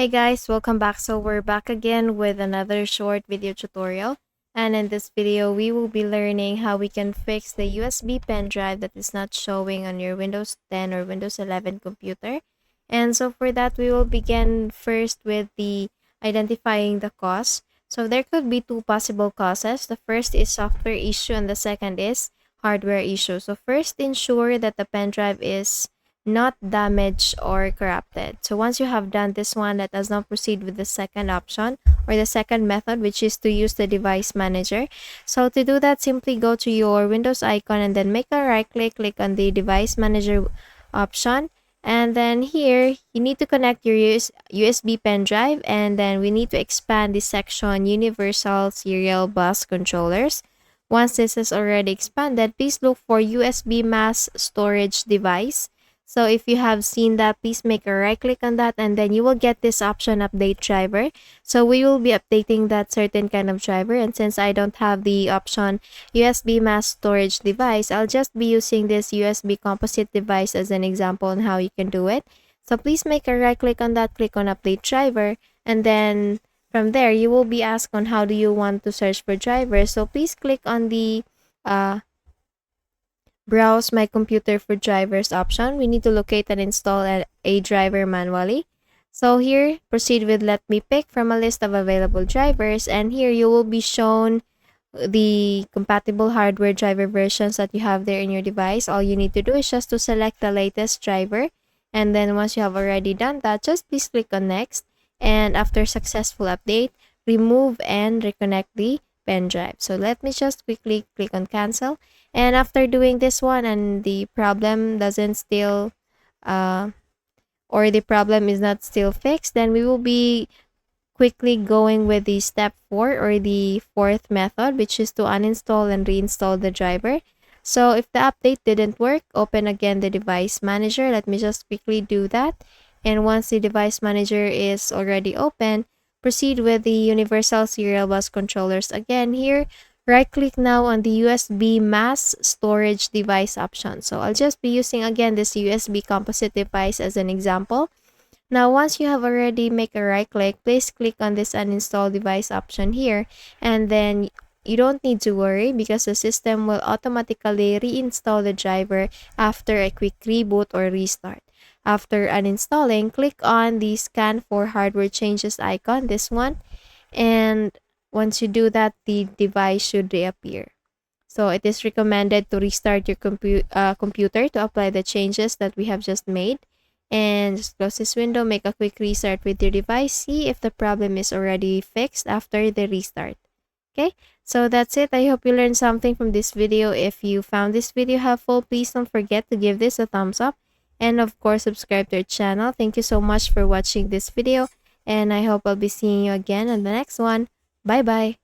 Hey guys, welcome back. So we're back again with another short video tutorial. And in this video, we will be learning how we can fix the USB pen drive that is not showing on your Windows 10 or Windows 11 computer. And so for that, we will begin first with the identifying the cause. So there could be two possible causes. The first is software issue and the second is hardware issue. So first, ensure that the pen drive is not damaged or corrupted. So once you have done this one, let us now proceed with the second option or the second method, which is to use the device manager. So to do that, simply go to your Windows icon and then make a right click on the device manager option. And then here, you need to connect your USB pen drive, and then we need to expand the section Universal Serial Bus Controllers. Once this is already expanded, please look for USB mass storage device. So if you have seen that, please make a right click on that and then you will get this option update driver. So we will be updating that certain kind of driver, and since I don't have the option USB mass storage device, I'll just be using this USB composite device as an example on how you can do it. So please make a right click on that, click on update driver, and then from there you will be asked on how do you want to search for drivers. So please click on the browse my computer for drivers option. We need to locate and install a driver manually. So here, proceed with let me pick from a list of available drivers, and here you will be shown the compatible hardware driver versions that you have there in your device. All you need to do is just to select the latest driver, and then once you have already done that, just please click on next, and after successful update, remove and reconnect the pen drive. So let me just quickly click on cancel, and after doing this one and the problem doesn't still or the problem is not still fixed, then we will be quickly going with the step 4 or the fourth method, which is to uninstall and reinstall the driver. So if the update didn't work, open again the device manager. Let me just quickly do that, and once the device manager is already open, proceed with the Universal Serial Bus Controllers again. Here, right-click now on the USB mass storage device option. So I'll just be using again this USB composite device as an example. Now, once you have already make a right-click, please click on this uninstall device option here, and then you don't need to worry because the system will automatically reinstall the driver after a quick reboot or restart. After uninstalling, click on the scan for hardware changes icon, this one, and once you do that, the device should reappear. So it is recommended to restart your computer to apply the changes that we have just made. And just close this window, make a quick restart with your device, see if the problem is already fixed after the restart. Okay, so that's it. I hope you learned something from this video. If you found this video helpful, please don't forget to give this a thumbs up. And of course, subscribe to our channel. Thank you so much for watching this video. And I hope I'll be seeing you again on the next one. Bye-bye.